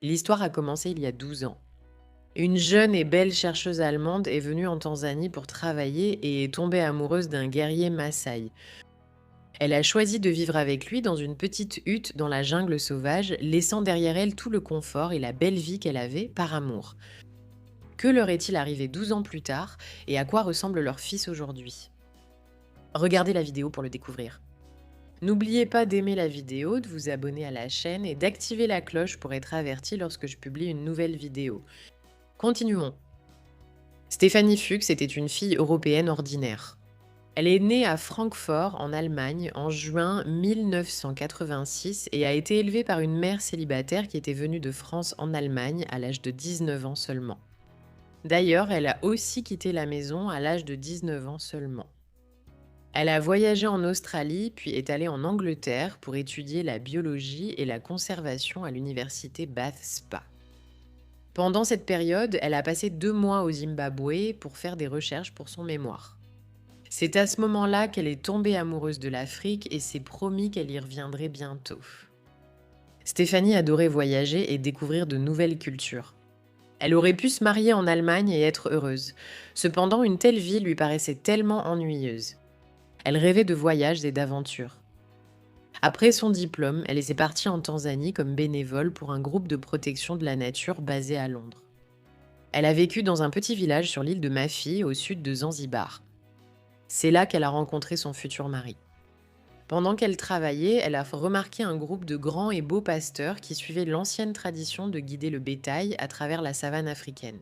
L'histoire a commencé il y a 12 ans. Une jeune et belle chercheuse allemande est venue en Tanzanie pour travailler et est tombée amoureuse d'un guerrier Maasai. Elle a choisi de vivre avec lui dans une petite hutte dans la jungle sauvage, laissant derrière elle tout le confort et la belle vie qu'elle avait par amour. Que leur est-il arrivé 12 ans plus tard et à quoi ressemble leur fils aujourd'hui? Regardez la vidéo pour le découvrir. N'oubliez pas d'aimer la vidéo, de vous abonner à la chaîne et d'activer la cloche pour être averti lorsque je publie une nouvelle vidéo. Continuons. Stéphanie Fuchs était une fille européenne ordinaire. Elle est née à Francfort, en Allemagne, en juin 1986 et a été élevée par une mère célibataire qui était venue de France en Allemagne à l'âge de 19 ans seulement. D'ailleurs, elle a aussi quitté la maison à l'âge de 19 ans seulement. Elle a voyagé en Australie puis est allée en Angleterre pour étudier la biologie et la conservation à l'université Bath Spa. Pendant cette période, elle a passé 2 mois au Zimbabwe pour faire des recherches pour son mémoire. C'est à ce moment-là qu'elle est tombée amoureuse de l'Afrique et s'est promis qu'elle y reviendrait bientôt. Stéphanie adorait voyager et découvrir de nouvelles cultures. Elle aurait pu se marier en Allemagne et être heureuse. Cependant, une telle vie lui paraissait tellement ennuyeuse. Elle rêvait de voyages et d'aventures. Après son diplôme, elle est partie en Tanzanie comme bénévole pour un groupe de protection de la nature basé à Londres. Elle a vécu dans un petit village sur l'île de Mafi, au sud de Zanzibar. C'est là qu'elle a rencontré son futur mari. Pendant qu'elle travaillait, elle a remarqué un groupe de grands et beaux pasteurs qui suivaient l'ancienne tradition de guider le bétail à travers la savane africaine.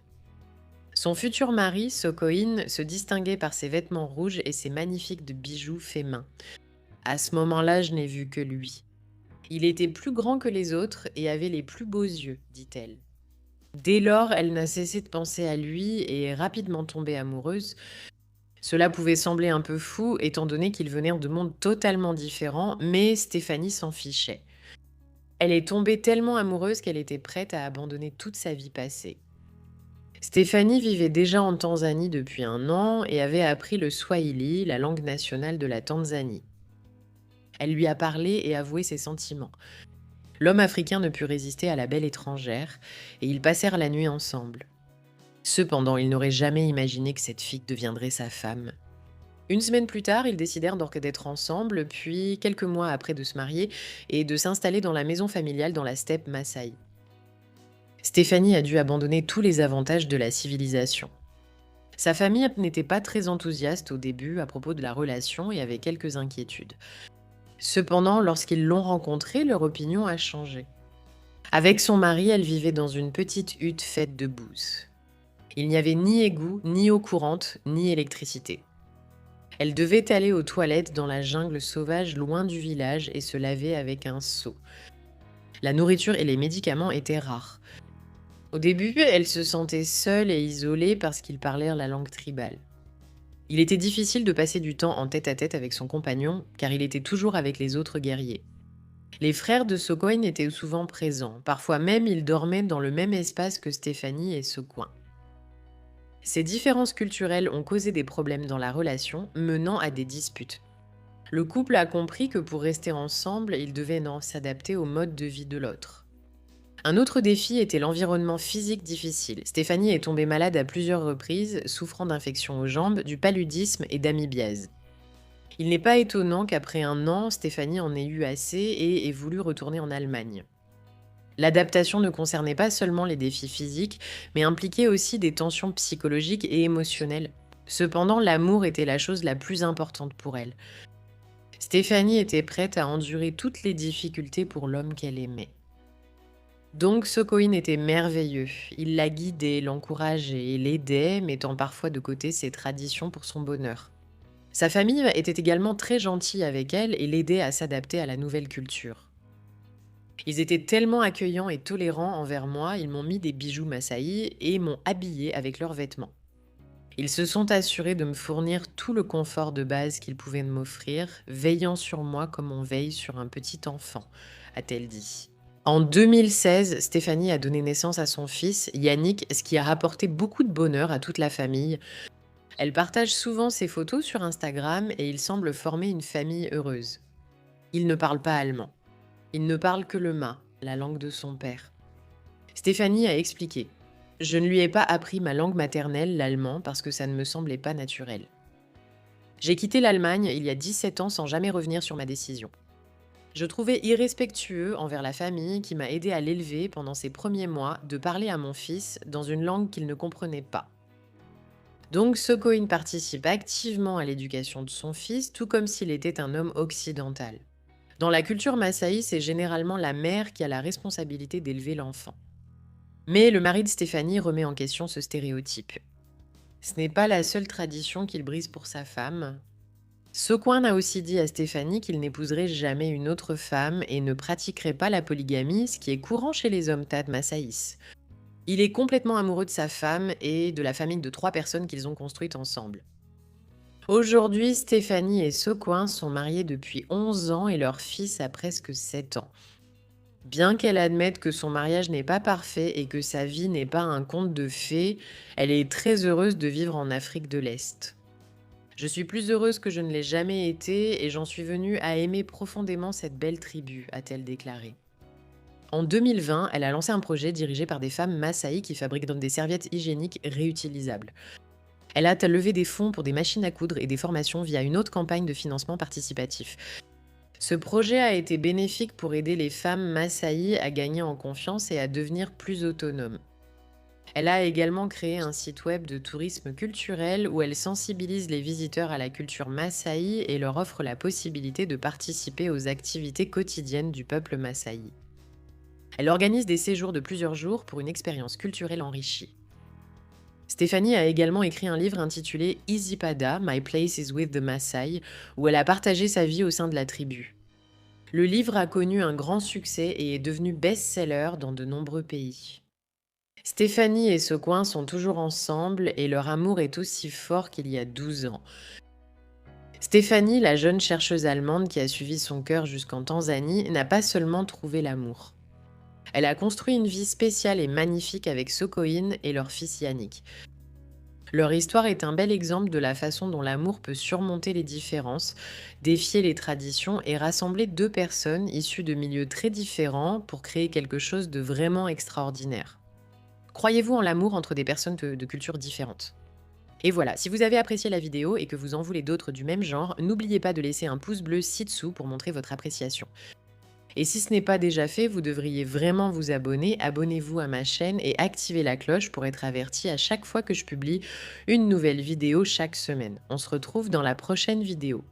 Son futur mari, Sokoine, se distinguait par ses vêtements rouges et ses magnifiques bijoux faits main. À ce moment-là, je n'ai vu que lui. Il était plus grand que les autres et avait les plus beaux yeux, dit-elle. Dès lors, elle n'a cessé de penser à lui et est rapidement tombée amoureuse. Cela pouvait sembler un peu fou, étant donné qu'ils venaient de mondes totalement différents, mais Stéphanie s'en fichait. Elle est tombée tellement amoureuse qu'elle était prête à abandonner toute sa vie passée. Stéphanie vivait déjà en Tanzanie depuis 1 an et avait appris le swahili, la langue nationale de la Tanzanie. Elle lui a parlé et avoué ses sentiments. L'homme africain ne put résister à la belle étrangère et ils passèrent la nuit ensemble. Cependant, il n'aurait jamais imaginé que cette fille deviendrait sa femme. Une semaine plus tard, ils décidèrent donc d'être ensemble, puis quelques mois après de se marier et de s'installer dans la maison familiale dans la steppe Maasai. Stéphanie a dû abandonner tous les avantages de la civilisation. Sa famille n'était pas très enthousiaste au début à propos de la relation et avait quelques inquiétudes. Cependant, lorsqu'ils l'ont rencontrée, leur opinion a changé. Avec son mari, elle vivait dans une petite hutte faite de bouse. Il n'y avait ni égout, ni eau courante, ni électricité. Elle devait aller aux toilettes dans la jungle sauvage loin du village et se laver avec un seau. La nourriture et les médicaments étaient rares. Au début, elle se sentait seule et isolée parce qu'ils parlaient la langue tribale. Il était difficile de passer du temps en tête-à-tête avec son compagnon car il était toujours avec les autres guerriers. Les frères de Sokoine étaient souvent présents, parfois même ils dormaient dans le même espace que Stéphanie et Sokoine. Ces différences culturelles ont causé des problèmes dans la relation, menant à des disputes. Le couple a compris que pour rester ensemble, ils devaient s'adapter au mode de vie de l'autre. Un autre défi était l'environnement physique difficile. Stéphanie est tombée malade à plusieurs reprises, souffrant d'infections aux jambes, du paludisme et d'amibiase. Il n'est pas étonnant qu'après 1 an, Stéphanie en ait eu assez et ait voulu retourner en Allemagne. L'adaptation ne concernait pas seulement les défis physiques, mais impliquait aussi des tensions psychologiques et émotionnelles. Cependant, l'amour était la chose la plus importante pour elle. Stéphanie était prête à endurer toutes les difficultés pour l'homme qu'elle aimait. Donc Sokoine était merveilleux. Il la guidait, l'encourageait et l'aidait, mettant parfois de côté ses traditions pour son bonheur. Sa famille était également très gentille avec elle et l'aidait à s'adapter à la nouvelle culture. Ils étaient tellement accueillants et tolérants envers moi, ils m'ont mis des bijoux Maasai et m'ont habillée avec leurs vêtements. Ils se sont assurés de me fournir tout le confort de base qu'ils pouvaient m'offrir, veillant sur moi comme on veille sur un petit enfant, a-t-elle dit. En 2016, Stéphanie a donné naissance à son fils, Yannick, ce qui a rapporté beaucoup de bonheur à toute la famille. Elle partage souvent ses photos sur Instagram et il semble former une famille heureuse. Il ne parle pas allemand. Il ne parle que le ma, la langue de son père. Stéphanie a expliqué: Je ne lui ai pas appris ma langue maternelle, l'allemand, parce que ça ne me semblait pas naturel. J'ai quitté l'Allemagne il y a 17 ans sans jamais revenir sur ma décision. Je trouvais irrespectueux envers la famille qui m'a aidé à l'élever pendant ses premiers mois de parler à mon fils dans une langue qu'il ne comprenait pas. Donc Sokoin participe activement à l'éducation de son fils, tout comme s'il était un homme occidental. Dans la culture massaï, c'est généralement la mère qui a la responsabilité d'élever l'enfant. Mais le mari de Stéphanie remet en question ce stéréotype. Ce n'est pas la seule tradition qu'il brise pour sa femme. Sokoin a aussi dit à Stéphanie qu'il n'épouserait jamais une autre femme et ne pratiquerait pas la polygamie, ce qui est courant chez les hommes Tad massaïs. Il est complètement amoureux de sa femme et de la famille de 3 personnes qu'ils ont construites ensemble. Aujourd'hui, Stéphanie et Sokoin sont mariés depuis 11 ans et leur fils a presque 7 ans. Bien qu'elle admette que son mariage n'est pas parfait et que sa vie n'est pas un conte de fées, elle est très heureuse de vivre en Afrique de l'Est. Je suis plus heureuse que je ne l'ai jamais été et j'en suis venue à aimer profondément cette belle tribu, a-t-elle déclaré. En 2020, elle a lancé un projet dirigé par des femmes massaï qui fabriquent donc des serviettes hygiéniques réutilisables. Elle a levé des fonds pour des machines à coudre et des formations via une autre campagne de financement participatif. Ce projet a été bénéfique pour aider les femmes massaï à gagner en confiance et à devenir plus autonomes. Elle a également créé un site web de tourisme culturel où elle sensibilise les visiteurs à la culture massaï et leur offre la possibilité de participer aux activités quotidiennes du peuple massaï. Elle organise des séjours de plusieurs jours pour une expérience culturelle enrichie. Stéphanie a également écrit un livre intitulé Isipada, My Place is with the Maasai, où elle a partagé sa vie au sein de la tribu. Le livre a connu un grand succès et est devenu best-seller dans de nombreux pays. Stéphanie et Sokoin sont toujours ensemble et leur amour est aussi fort qu'il y a 12 ans. Stéphanie, la jeune chercheuse allemande qui a suivi son cœur jusqu'en Tanzanie, n'a pas seulement trouvé l'amour. Elle a construit une vie spéciale et magnifique avec Sokoin et leur fils Yannick. Leur histoire est un bel exemple de la façon dont l'amour peut surmonter les différences, défier les traditions et rassembler 2 personnes issues de milieux très différents pour créer quelque chose de vraiment extraordinaire. Croyez-vous en l'amour entre des personnes de cultures différentes? Et voilà, si vous avez apprécié la vidéo et que vous en voulez d'autres du même genre, n'oubliez pas de laisser un pouce bleu ci-dessous pour montrer votre appréciation. Et si ce n'est pas déjà fait, vous devriez vraiment vous abonner. Abonnez-vous à ma chaîne et activez la cloche pour être averti à chaque fois que je publie une nouvelle vidéo chaque semaine. On se retrouve dans la prochaine vidéo.